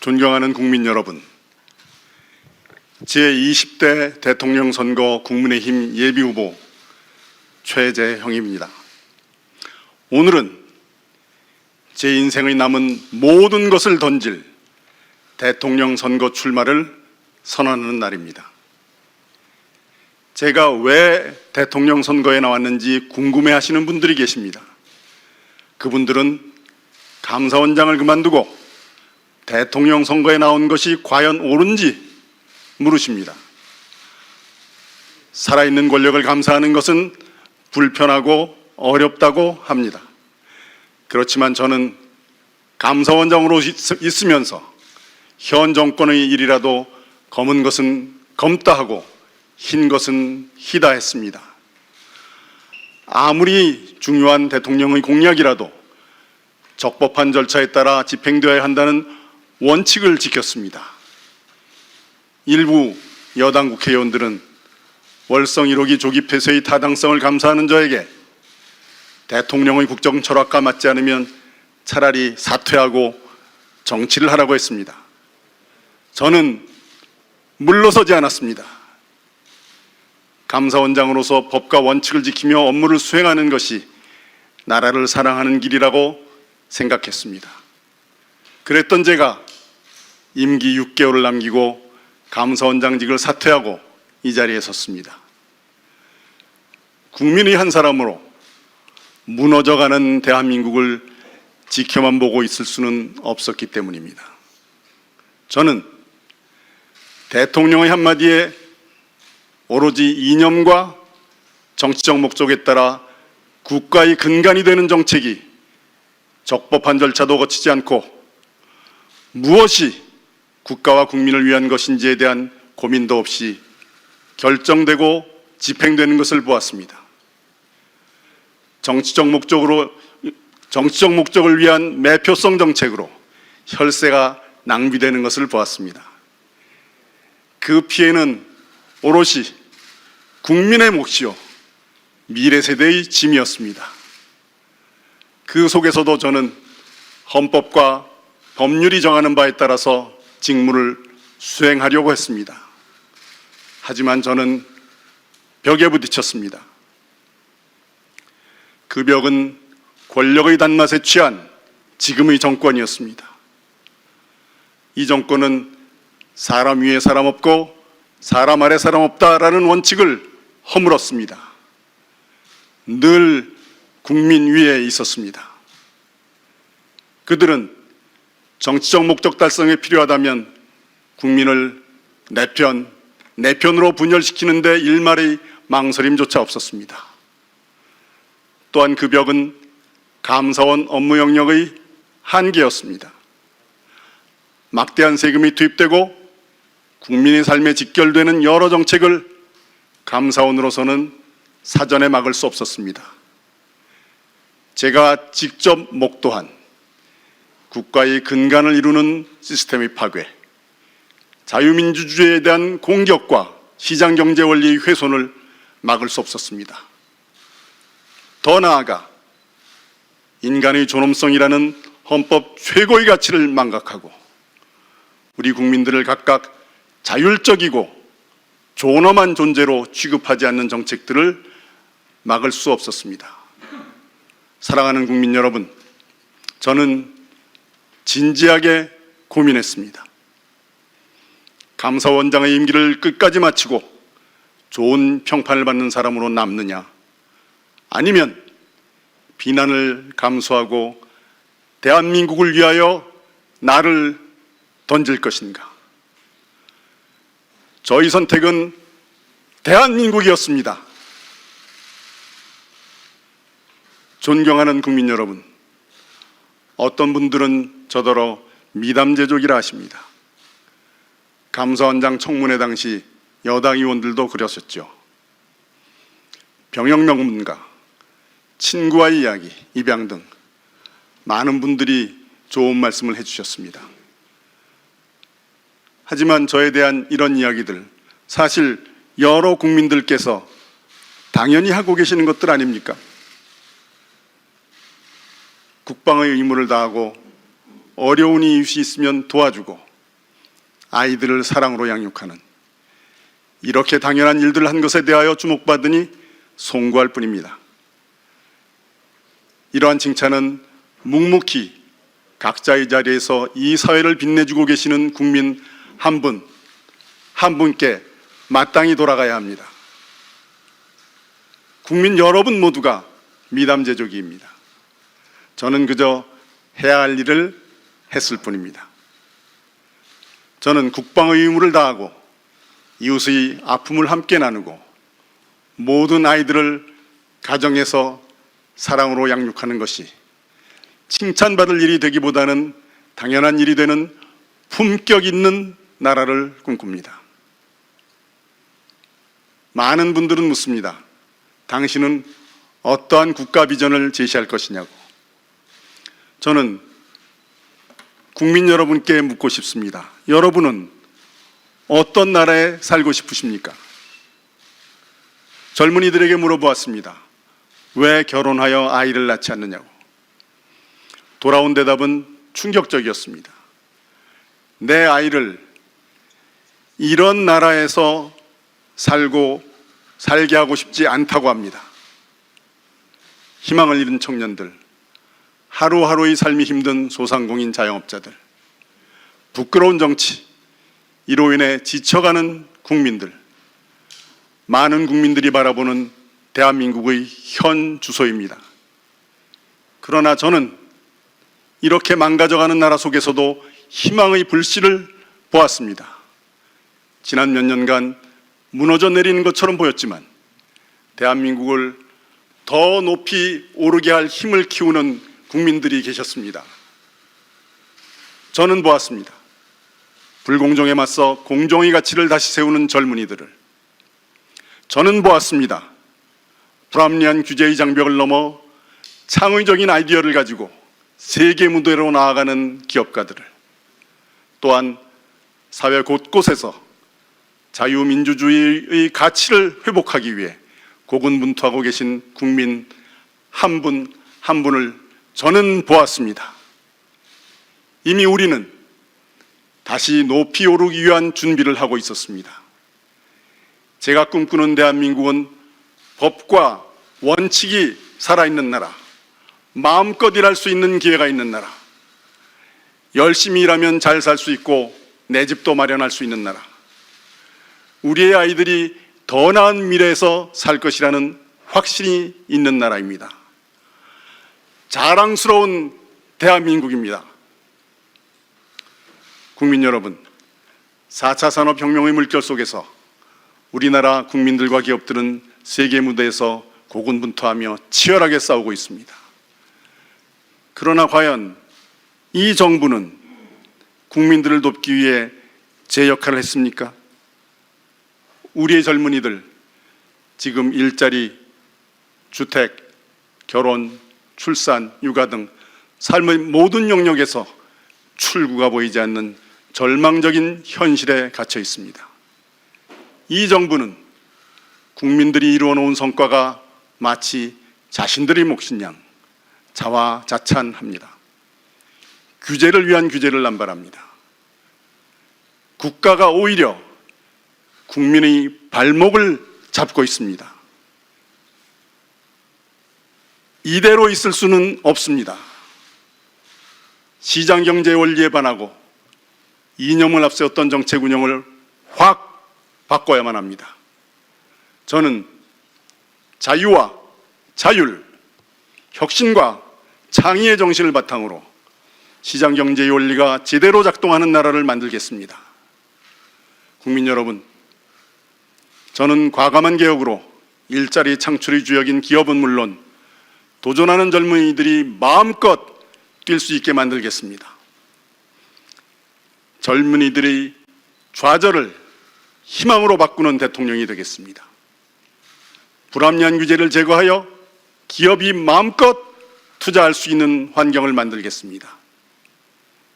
존경하는 국민 여러분, 제20대 대통령 선거 국민의힘 예비후보 최재형입니다. 오늘은 제 인생의 남은 모든 것을 던질 대통령 선거 출마를 선언하는 날입니다. 제가 왜 대통령 선거에 나왔는지 궁금해하시는 분들이 계십니다. 그분들은 감사원장을 그만두고 대통령 선거에 나온 것이 과연 옳은지 물으십니다. 살아있는 권력을 감사하는 것은 불편하고 어렵다고 합니다. 그렇지만 저는 감사원장으로 있으면서 현 정권의 일이라도 검은 것은 검다 하고 흰 것은 희다 했습니다. 아무리 중요한 대통령의 공약이라도 적법한 절차에 따라 집행되어야 한다는 원칙을 지켰습니다. 일부 여당 국회의원들은 월성 1호기 조기 폐쇄의 타당성을 감사하는 저에게 대통령의 국정 철학과 맞지 않으면 차라리 사퇴하고 정치를 하라고 했습니다. 저는 물러서지 않았습니다. 감사원장으로서 법과 원칙을 지키며 업무를 수행하는 것이 나라를 사랑하는 길이라고 생각했습니다. 그랬던 제가 임기 6개월을 남기고 감사원장직을 사퇴하고 이 자리에 섰습니다. 국민의 한 사람으로 무너져가는 대한민국을 지켜만 보고 있을 수는 없었기 때문입니다. 저는 대통령의 한마디에 오로지 이념과 정치적 목적에 따라 국가의 근간이 되는 정책이 적법한 절차도 거치지 않고 무엇이 국가와 국민을 위한 것인지에 대한 고민도 없이 결정되고 집행되는 것을 보았습니다. 정치적 목적을 위한 매표성 정책으로 혈세가 낭비되는 것을 보았습니다. 그 피해는 오롯이 국민의 몫이요 미래 세대의 짐이었습니다. 그 속에서도 저는 헌법과 법률이 정하는 바에 따라서 직무를 수행하려고 했습니다. 하지만 저는 벽에 부딪혔습니다. 그 벽은 권력의 단맛에 취한 지금의 정권이었습니다. 이 정권은 사람 위에 사람 없고 사람 아래 사람 없다라는 원칙을 허물었습니다. 늘 국민 위에 있었습니다. 그들은 정치적 목적 달성에 필요하다면 국민을 내 편으로 분열시키는 데 일말의 망설임조차 없었습니다. 또한 그 벽은 감사원 업무 영역의 한계였습니다. 막대한 세금이 투입되고 국민의 삶에 직결되는 여러 정책을 감사원으로서는 사전에 막을 수 없었습니다. 제가 직접 목도한 국가의 근간을 이루는 시스템의 파괴, 자유민주주의에 대한 공격과 시장경제 원리의 훼손을 막을 수 없었습니다. 더 나아가 인간의 존엄성이라는 헌법 최고의 가치를 망각하고 우리 국민들을 각각 자율적이고 존엄한 존재로 취급하지 않는 정책들을 막을 수 없었습니다. 사랑하는 국민 여러분, 저는 진지하게 고민했습니다. 감사원장의 임기를 끝까지 마치고 좋은 평판을 받는 사람으로 남느냐, 아니면 비난을 감수하고 대한민국을 위하여 나를 던질 것인가. 저희 선택은 대한민국이었습니다. 존경하는 국민 여러분, 어떤 분들은 저더러 미담제족이라 하십니다. 감사원장 청문회 당시 여당 의원들도 그러셨죠. 병역명문가, 친구와의 이야기, 입양 등 많은 분들이 좋은 말씀을 해주셨습니다. 하지만 저에 대한 이런 이야기들, 사실 여러 국민들께서 당연히 하고 계시는 것들 아닙니까? 국방의 의무를 다하고 어려운 이웃이 있으면 도와주고 아이들을 사랑으로 양육하는 이렇게 당연한 일들을 한 것에 대하여 주목받으니 송구할 뿐입니다. 이러한 칭찬은 묵묵히 각자의 자리에서 이 사회를 빛내주고 계시는 국민 한 분, 한 분께 마땅히 돌아가야 합니다. 국민 여러분 모두가 미담제조기입니다. 저는 그저 해야 할 일을 했을 뿐입니다. 저는 국방의 의무를 다하고 이웃의 아픔을 함께 나누고 모든 아이들을 가정에서 사랑으로 양육하는 것이 칭찬받을 일이 되기보다는 당연한 일이 되는 품격 있는 나라를 꿈꿉니다. 많은 분들은 묻습니다. 당신은 어떠한 국가 비전을 제시할 것이냐고. 저는 국민 여러분께 묻고 싶습니다. 여러분은 어떤 나라에 살고 싶으십니까? 젊은이들에게 물어보았습니다. 왜 결혼하여 아이를 낳지 않느냐고. 돌아온 대답은 충격적이었습니다. 내 아이를 이런 나라에서 살게 하고 싶지 않다고 합니다. 희망을 잃은 청년들, 하루하루의 삶이 힘든 소상공인 자영업자들, 부끄러운 정치, 이로 인해 지쳐가는 국민들, 많은 국민들이 바라보는 대한민국의 현 주소입니다. 그러나 저는 이렇게 망가져가는 나라 속에서도 희망의 불씨를 보았습니다. 지난 몇 년간 무너져 내리는 것처럼 보였지만 대한민국을 더 높이 오르게 할 힘을 키우는 국민들이 계셨습니다. 저는 보았습니다. 불공정에 맞서 공정의 가치를 다시 세우는 젊은이들을. 저는 보았습니다. 불합리한 규제의 장벽을 넘어 창의적인 아이디어를 가지고 세계 무대로 나아가는 기업가들을. 또한 사회 곳곳에서 자유민주주의의 가치를 회복하기 위해 고군분투하고 계신 국민 한 분 한 분을 저는 보았습니다. 이미 우리는 다시 높이 오르기 위한 준비를 하고 있었습니다. 제가 꿈꾸는 대한민국은 법과 원칙이 살아있는 나라, 마음껏 일할 수 있는 기회가 있는 나라, 열심히 일하면 잘 살 수 있고 내 집도 마련할 수 있는 나라, 우리의 아이들이 더 나은 미래에서 살 것이라는 확신이 있는 나라입니다. 자랑스러운 대한민국입니다. 국민 여러분, 4차 산업혁명의 물결 속에서 우리나라 국민들과 기업들은 세계 무대에서 고군분투하며 치열하게 싸우고 있습니다. 그러나 과연 이 정부는 국민들을 돕기 위해 제 역할을 했습니까? 우리의 젊은이들 지금 일자리, 주택, 결혼, 출산, 육아 등 삶의 모든 영역에서 출구가 보이지 않는 절망적인 현실에 갇혀 있습니다. 이 정부는 국민들이 이루어 놓은 성과가 마치 자신들의 몫인 양 자화자찬합니다. 규제를 위한 규제를 남발합니다. 국가가 오히려 국민의 발목을 잡고 있습니다. 이대로 있을 수는 없습니다. 시장경제 원리에 반하고 이념을 앞세웠던 정책 운영을 확 바꿔야만 합니다. 저는 자유와 자율, 혁신과 창의의 정신을 바탕으로 시장경제의 원리가 제대로 작동하는 나라를 만들겠습니다. 국민 여러분, 저는 과감한 개혁으로 일자리 창출의 주역인 기업은 물론 도전하는 젊은이들이 마음껏 뛸 수 있게 만들겠습니다. 젊은이들의 좌절을 희망으로 바꾸는 대통령이 되겠습니다. 불합리한 규제를 제거하여 기업이 마음껏 투자할 수 있는 환경을 만들겠습니다.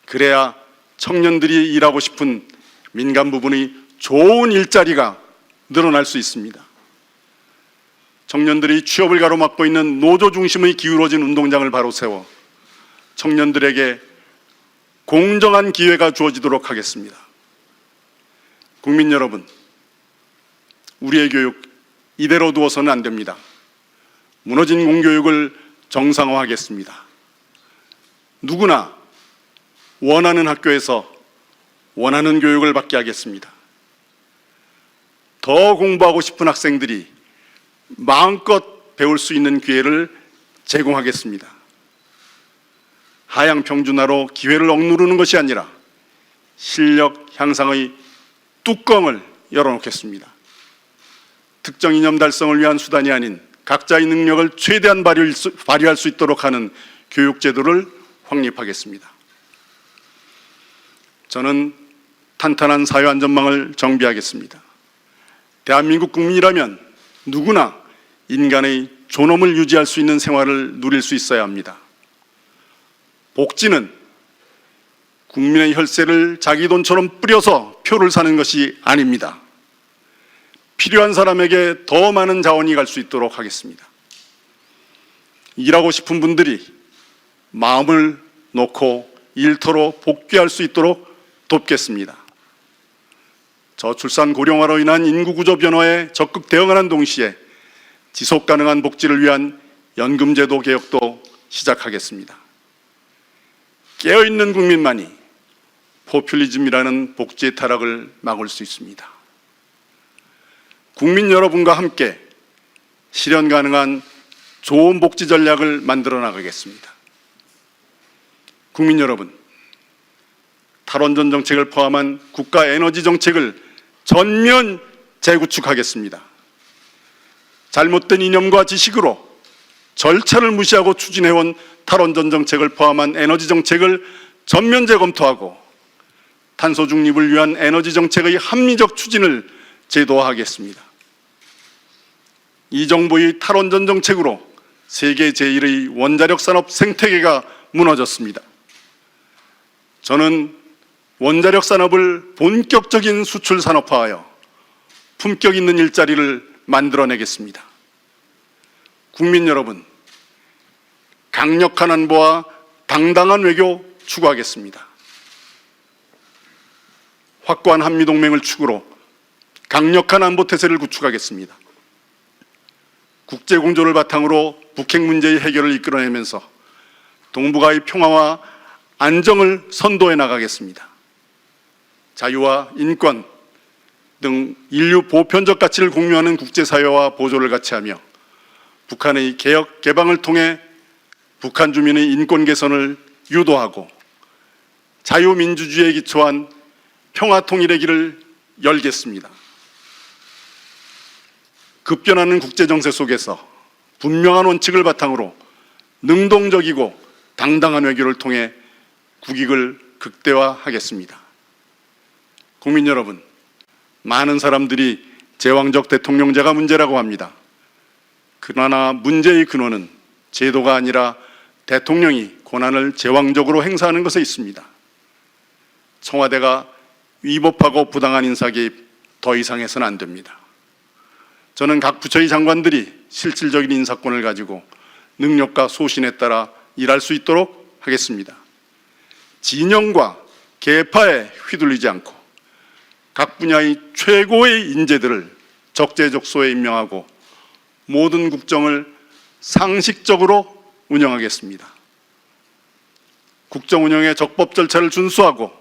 그래야 청년들이 일하고 싶은 민간 부분의 좋은 일자리가 늘어날 수 있습니다. 청년들이 취업을 가로막고 있는 노조 중심의 기울어진 운동장을 바로 세워 청년들에게 공정한 기회가 주어지도록 하겠습니다. 국민 여러분, 우리의 교육 이대로 두어서는 안 됩니다. 무너진 공교육을 정상화하겠습니다. 누구나 원하는 학교에서 원하는 교육을 받게 하겠습니다. 더 공부하고 싶은 학생들이 마음껏 배울 수 있는 기회를 제공하겠습니다. 하향 평준화로 기회를 억누르는 것이 아니라 실력 향상의 뚜껑을 열어놓겠습니다. 특정 이념 달성을 위한 수단이 아닌 각자의 능력을 최대한 발휘할 수 있도록 하는 교육제도를 확립하겠습니다. 저는 탄탄한 사회안전망을 정비하겠습니다. 대한민국 국민이라면 누구나 인간의 존엄을 유지할 수 있는 생활을 누릴 수 있어야 합니다. 복지는 국민의 혈세를 자기 돈처럼 뿌려서 표를 사는 것이 아닙니다. 필요한 사람에게 더 많은 자원이 갈 수 있도록 하겠습니다. 일하고 싶은 분들이 마음을 놓고 일터로 복귀할 수 있도록 돕겠습니다. 저출산 고령화로 인한 인구구조 변화에 적극 대응하는 동시에 지속가능한 복지를 위한 연금제도 개혁도 시작하겠습니다. 깨어있는 국민만이 포퓰리즘이라는 복지의 타락을 막을 수 있습니다. 국민 여러분과 함께 실현 가능한 좋은 복지 전략을 만들어 나가겠습니다. 국민 여러분, 탈원전 정책을 포함한 국가 에너지 정책을 전면 재구축하겠습니다. 잘못된 이념과 지식으로 절차를 무시하고 추진해온 탈원전 정책을 포함한 에너지 정책을 전면 재검토하고 탄소 중립을 위한 에너지 정책의 합리적 추진을 제도화하겠습니다. 이 정부의 탈원전 정책으로 세계 제1의 원자력 산업 생태계가 무너졌습니다. 저는 원자력 산업을 본격적인 수출 산업화하여 품격 있는 일자리를 만들어내겠습니다. 국민 여러분, 강력한 안보와 당당한 외교 추구하겠습니다. 확고한 한미동맹을 축으로 강력한 안보 태세를 구축하겠습니다. 국제공조를 바탕으로 북핵 문제의 해결을 이끌어내면서 동북아의 평화와 안정을 선도해 나가겠습니다. 자유와 인권 등 인류 보편적 가치를 공유하는 국제사회와 보조를 같이 하며 북한의 개혁, 개방을 통해 북한 주민의 인권 개선을 유도하고 자유민주주의에 기초한 평화 통일의 길을 열겠습니다. 급변하는 국제정세 속에서 분명한 원칙을 바탕으로 능동적이고 당당한 외교를 통해 국익을 극대화하겠습니다. 국민 여러분, 많은 사람들이 제왕적 대통령제가 문제라고 합니다. 그러나 문제의 근원은 제도가 아니라 대통령이 권한을 제왕적으로 행사하는 것에 있습니다. 청와대가 위법하고 부당한 인사 개입 더 이상 해서는 안 됩니다. 저는 각 부처의 장관들이 실질적인 인사권을 가지고 능력과 소신에 따라 일할 수 있도록 하겠습니다. 진영과 계파에 휘둘리지 않고 각 분야의 최고의 인재들을 적재적소에 임명하고 모든 국정을 상식적으로 운영하겠습니다. 국정 운영의 적법 절차를 준수하고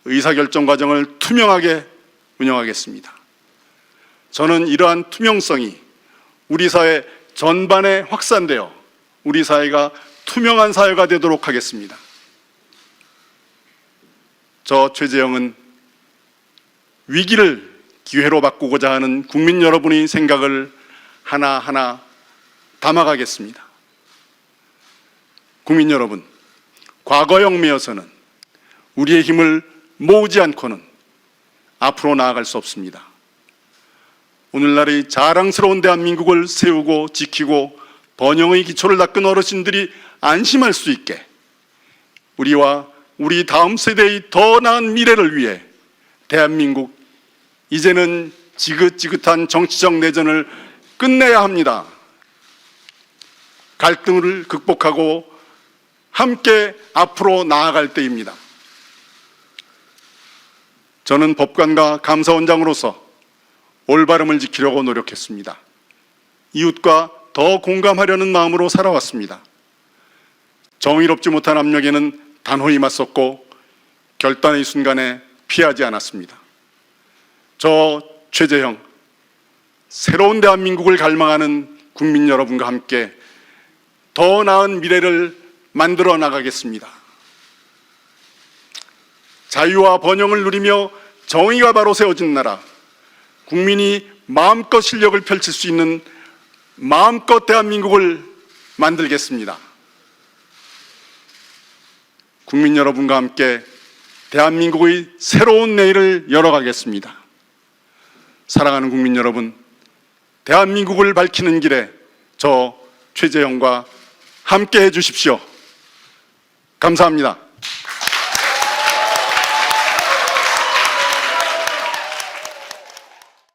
의사결정 과정을 투명하게 운영하겠습니다. 저는 이러한 투명성이 우리 사회 전반에 확산되어 우리 사회가 투명한 사회가 되도록 하겠습니다. 저 최재형은 위기를 기회로 바꾸고자 하는 국민 여러분의 생각을 하나하나 담아가겠습니다. 국민 여러분, 과거에 얽매여서는 우리의 힘을 모으지 않고는 앞으로 나아갈 수 없습니다. 오늘날의 자랑스러운 대한민국을 세우고 지키고 번영의 기초를 닦은 어르신들이 안심할 수 있게 우리와 우리 다음 세대의 더 나은 미래를 위해 대한민국 이제는 지긋지긋한 정치적 내전을 끝내야 합니다. 갈등을 극복하고 함께 앞으로 나아갈 때입니다. 저는 법관과 감사원장으로서 올바름을 지키려고 노력했습니다. 이웃과 더 공감하려는 마음으로 살아왔습니다. 정의롭지 못한 압력에는 단호히 맞섰고 결단의 순간에 피하지 않았습니다. 저 최재형, 새로운 대한민국을 갈망하는 국민 여러분과 함께 더 나은 미래를 만들어 나가겠습니다. 자유와 번영을 누리며 정의가 바로 세워진 나라, 국민이 마음껏 실력을 펼칠 수 있는 마음껏 대한민국을 만들겠습니다. 국민 여러분과 함께 대한민국의 새로운 내일을 열어가겠습니다. 사랑하는 국민 여러분, 대한민국을 밝히는 길에 저 최재형과 함께 해주십시오. 감사합니다.